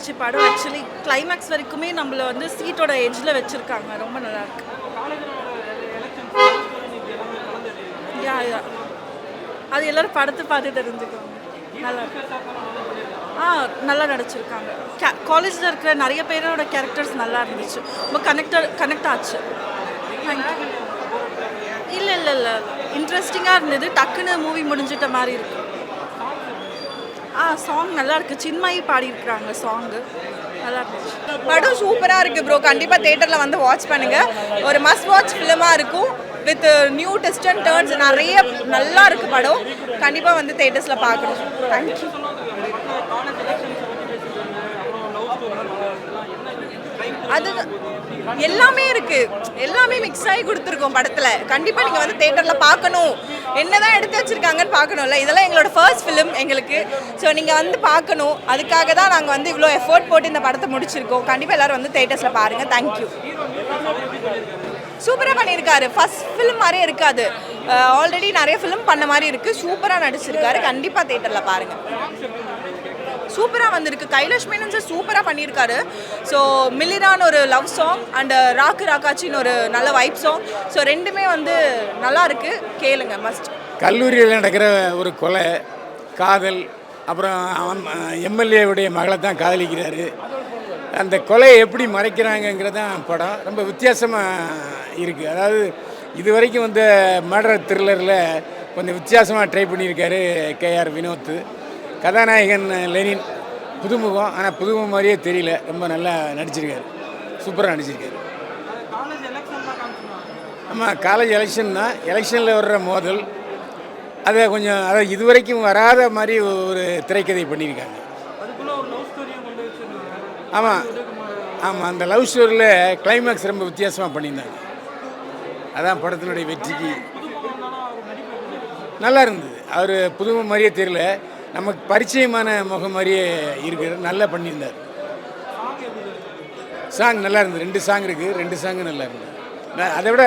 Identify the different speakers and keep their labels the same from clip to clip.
Speaker 1: இருந்துச்சு படம். Actually climax வரைக்குமே நம்மள வந்து சீட்டோட எட்ஜில் வச்சுருக்காங்க. ரொம்ப நல்லாயிருக்கு. யா யா அது எல்லோரும் படத்தை பார்த்து தெரிஞ்சுக்குவாங்க. நல்லா நல்லா நடிச்சிருக்காங்க. காலேஜில் இருக்கிற நிறைய பேரோட கேரக்டர்ஸ் நல்லா இருந்துச்சு. ரொம்ப கனெக்ட் ஆச்சு. இல்லை இல்லை இல்லை இன்ட்ரெஸ்டிங்காக இருந்தது. டக்குன்னு மூவி முடிஞ்சிட்ட மாதிரி இருக்கு. சாங் நல்லா இருக்கு. சின்மயி பாடியிருக்கிறாங்க. சாங்கு நல்லா இருந்துச்சு.
Speaker 2: படம் சூப்பராக இருக்குது ப்ரோ. கண்டிப்பாக தேட்டரில் வந்து வாட்ச் பண்ணுங்கள். ஒரு மஸ்ட் வாட்ச் ஃபிலிமாக இருக்கும். With new twist and turns நிறைய நல்லா இருக்குது படம். கண்டிப்பாக வந்து தேட்டர்ஸில் பார்க்கணும். தேங்க்யூ. அது எல்லாமே இருக்குது. எல்லாமே மிக்ஸ் ஆகி கொடுத்துருக்கோம் படத்தில். கண்டிப்பாக நீங்கள் வந்து தேட்டரில் பார்க்கணும். என்னதான் எடுத்து வச்சுருக்காங்கன்னு பார்க்கணும்ல. இதெல்லாம் எங்களோட ஃபர்ஸ்ட் ஃபிலிம் எங்களுக்கு. ஸோ நீங்கள் வந்து பார்க்கணும். அதுக்காக தான் நாங்கள் வந்து இவ்வளோ எஃபோர்ட் போட்டு இந்த படத்தை முடிச்சிருக்கோம். கண்டிப்பாக எல்லோரும் வந்து தேட்டர்ஸில் பாருங்கள். தேங்க்யூ. சூப்பராக பண்ணியிருக்காரு. ஃபர்ஸ்ட் ஃபிலிம் மாதிரியே இருக்காது. ஆல்ரெடி நிறைய ஃபிலிம் பண்ண மாதிரி இருக்குது. சூப்பராக நடிச்சிருக்காரு. கண்டிப்பாக தேட்டரில் பாருங்கள். சூப்பராக வந்திருக்கு. கைலாஷ் மேனன் சார் சூப்பராக பண்ணியிருக்காரு. ஸோ மில்லிரான்னு ஒரு லவ் சாங் அண்ட் ராக்கு ராக்காச்சின்னு ஒரு நல்ல வைப் சாங். ஸோ ரெண்டுமே வந்து நல்லா இருக்கு. கேளுங்க மஸ்ட்.
Speaker 3: கல்லூரியில் நடக்கிற ஒரு கொலை, காதல், அப்புறம் அவன் எம்எல்ஏவுடைய மகளை தான் காதலிக்கிறாரு. அந்த கொலையை எப்படி மறைக்கிறாங்கங்கிறதான் படம். ரொம்ப வித்தியாசமாக இருக்குது. அதாவது இது வரைக்கும் வந்த மர்டர் த்ரில்லரில் கொஞ்சம் வித்தியாசமாக ட்ரை பண்ணியிருக்காரு கேஆர் வினோத். கதாநாயகன் லெனின் புதுமுகம். ஆனால் புதுமுகம் மாதிரியே தெரியல. ரொம்ப நல்லா நடிச்சிருக்காரு. சூப்பராக நடிச்சிருக்காரு. ஆமாம், காலேஜ் எலெக்ஷன் தான். எலெக்ஷனில் வர்ற மோதல் அதை கொஞ்சம் இது வரைக்கும் வராத மாதிரி ஒரு திரைக்கதை பண்ணியிருக்காங்க. ஆமாம் ஆமாம் அந்த லவ் ஸ்டோரியில் கிளைமேக்ஸ் ரொம்ப வித்தியாசமாக பண்ணியிருந்தாங்க. அதான் படத்தினுடைய வெற்றிக்கு நல்லா இருந்தது. அவர் புதுமுகம் மாதிரியே தெரியல. நமக்கு பரிச்சயமான முகம் மாதிரியே இருக்கிறது. நல்லா பண்ணியிருந்தார். சாங் நல்லா இருந்தது. 2 சாங் இருக்குது. 2 சாங்கு நல்லா இருந்தது. அதை விட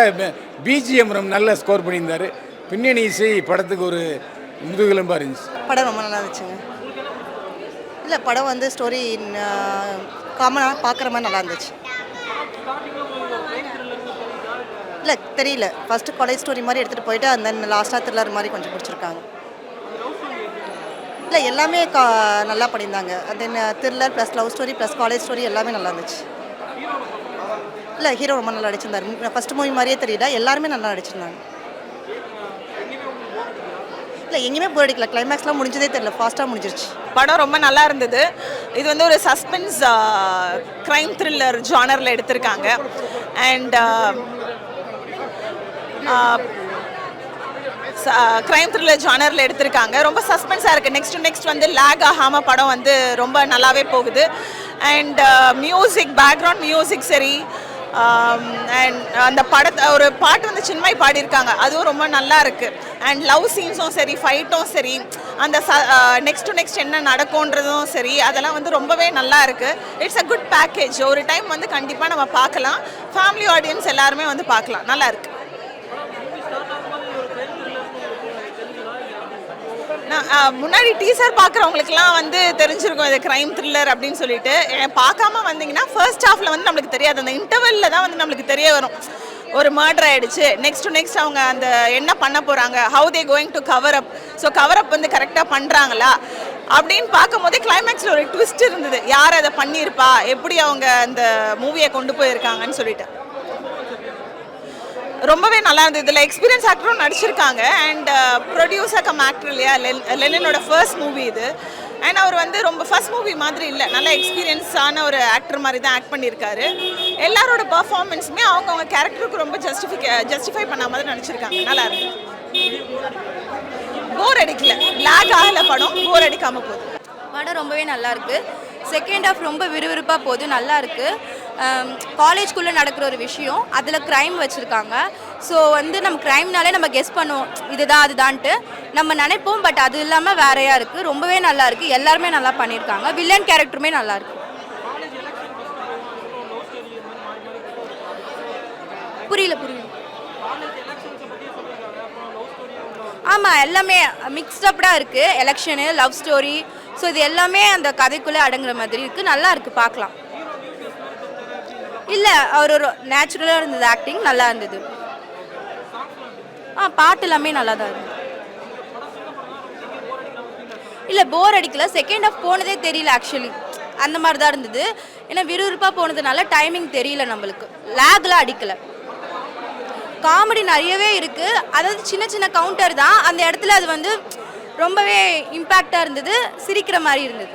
Speaker 3: பிஜிஎம் ரொம்ப நல்லா ஸ்கோர் பண்ணியிருந்தார். பின்னணி இசை படத்துக்கு ஒரு முதுகெலும்பாக இருந்துச்சு.
Speaker 4: படம் ரொம்ப நல்லா இருந்துச்சுங்க. இல்லை படம் வந்து ஸ்டோரி காமனாக பார்க்குற மாதிரி நல்லா இருந்துச்சு. இல்லை தெரியல. ஃபஸ்ட்டு காலேஜ் ஸ்டோரி மாதிரி எடுத்துகிட்டு போயிட்டு அந்த லாஸ்ட்டாக த்ரில்லர் மாதிரி கொஞ்சம் பிடிச்சிருக்காங்க. இல்லை எல்லாமே நல்லா பண்ணியிருந்தாங்க. Then thriller plus love story plus college story எல்லாமே நல்லா இருந்துச்சு. இல்லை ஹீரோ ரொம்ப நல்லா நடிச்சிருந்தார். ஃபஸ்ட்டு மூவி மாதிரியே தெரியல. எல்லாருமே நல்லா நடிச்சிருந்தாங்க. இல்லை எங்கேயுமே போர் அடிக்கல. கிளைமேக்ஸ்லாம் முடிஞ்சதே தெரியல. ஃபாஸ்ட்டாக முடிஞ்சிருச்சு.
Speaker 2: படம் ரொம்ப நல்லா இருந்தது. இது வந்து ஒரு சஸ்பென்ஸ் க்ரைம் த்ரில்லர் ஜானரில் எடுத்திருக்காங்க. அண்ட் க்ரைம் த்ரில்லர் ஜானரில் எடுத்திருக்காங்க. ரொம்ப சஸ்பென்ஸாக இருக்குது. நெக்ஸ்ட் வந்து லேக் ஆகாமல் படம் வந்து ரொம்ப நல்லாவே போகுது. அண்ட் மியூசிக், பேக்ரவுண்ட் மியூசிக் சரி. அண்ட் அந்த படத்தை ஒரு பாட்டு வந்து சின்மயி பாடியிருக்காங்க. அதுவும் ரொம்ப நல்லா இருக்குது. அண்ட் லவ் சீன்ஸும் சரி, ஃபைட்டும் சரி, அந்த நெக்ஸ்ட் என்ன நடக்கும்ன்றதும் சரி, அதெல்லாம் வந்து ரொம்பவே நல்லா இருக்குது. It's a good package. ஒரு டைம் வந்து கண்டிப்பாக நம்ம பார்க்கலாம். ஃபேமிலி ஆடியன்ஸ் எல்லாருமே வந்து பார்க்கலாம். நல்லா இருக்குது. முன்னாடி டீசர் பார்க்குறவங்களுக்குலாம் வந்து தெரிஞ்சிருக்கும் இது க்ரைம் த்ரில்லர் அப்படின்னு சொல்லிட்டு. பார்க்காம வந்தீங்கன்னா ஃபர்ஸ்ட் ஹாஃபில் வந்து நம்மளுக்கு தெரியாது. அந்த இன்டர்வெல்லில் தான் வந்து நம்மளுக்கு தெரிய வரும். ஒரு மர்டர் ஆகிடுச்சு, நெக்ஸ்ட் அவங்க அந்த என்ன பண்ண போகிறாங்க, how they going to cover up. So cover up வந்து கரெக்டாக பண்ணுறாங்களா அப்படின்னு பார்க்கும்போதே கிளைமேக்ஸில் ஒரு ட்விஸ்ட் இருந்தது. யார் அதை பண்ணியிருப்பா, எப்படி அவங்க அந்த மூவியை கொண்டு போயிருக்காங்கன்னு சொல்லிட்டு ரொம்பவே நல்லா இருந்தது. இதில் எக்ஸ்பீரியன்ஸ் ஆக்டரும் நடிச்சிருக்காங்க. அண்ட் ப்ரொடியூசர் கம் ஆக்டர் இல்லையா, லெனினோட ஃபர்ஸ்ட் மூவி இது. அண்ட் அவர் வந்து ரொம்ப ஃபர்ஸ்ட் மூவி மாதிரி இல்லை, நல்ல எக்ஸ்பீரியன்ஸான ஒரு ஆக்டர் மாதிரி தான் ஆக்ட் பண்ணியிருக்காரு. எல்லாரோட பர்ஃபார்மன்ஸுமே அவங்கவுங்க கேரக்டருக்கு ரொம்ப ஜஸ்டிஃபை பண்ண மாதிரி நடிச்சிருக்காங்க. நல்லா இருக்கு. போர் அடிக்கல. லேக் ஆகலை. படம் போர் அடிக்காமல் போகுது.
Speaker 5: படம் ரொம்பவே நல்லா இருக்குது. செகண்ட் ஹாஃப் ரொம்ப விறுவிறுப்பாக போகுது. நல்லா இருக்குது. காலேஜ்குள்ளே நடக்கிற ஒரு விஷயம், அதில் க்ரைம் வச்சுருக்காங்க. ஸோ வந்து நம்ம க்ரைம்னாலே நம்ம கெஸ் பண்ணுவோம் இதுதான் அதுதான்ட்டு நம்ம நினைப்போம். பட் அது இல்லாமல் வேறையாக இருக்குது. ரொம்பவே நல்லா இருக்குது. எல்லாருமே நல்லா பண்ணியிருக்காங்க. வில்லன் கேரக்டருமே நல்லா இருக்குது. புரியல. ஆமாம் எல்லாமே மிக்ஸ்டப்டாக இருக்குது. எலெக்ஷனு, லவ் ஸ்டோரி, ஸோ இது எல்லாமே அந்த கதைக்குள்ளே அடங்குற மாதிரி இருக்குது, நல்லா இருக்குது, பார்க்கலாம். இல்லை, அவர் ஒரு நேச்சுரலாக இருந்தது, ஆக்டிங் நல்லா இருந்தது. பாட்டு எல்லாமே நல்லா தான் இருந்தது. இல்லை, போர் அடிக்கல. செகண்ட் ஹாஃப் போனதே தெரியல ஆக்சுவலி, அந்த மாதிரி தான் இருந்தது. ஏன்னா விறுவிறுப்பாக போனதுனால டைமிங் தெரியல நம்மளுக்கு, லேக்லாம் அடிக்கலை. காமெடி நிறையவே இருக்குது, அதாவது சின்ன சின்ன கவுண்டர் தான், அந்த இடத்துல அது வந்து ரொம்பவே இம்பேக்டாக இருந்தது, சிரிக்கிற மாதிரி இருந்தது.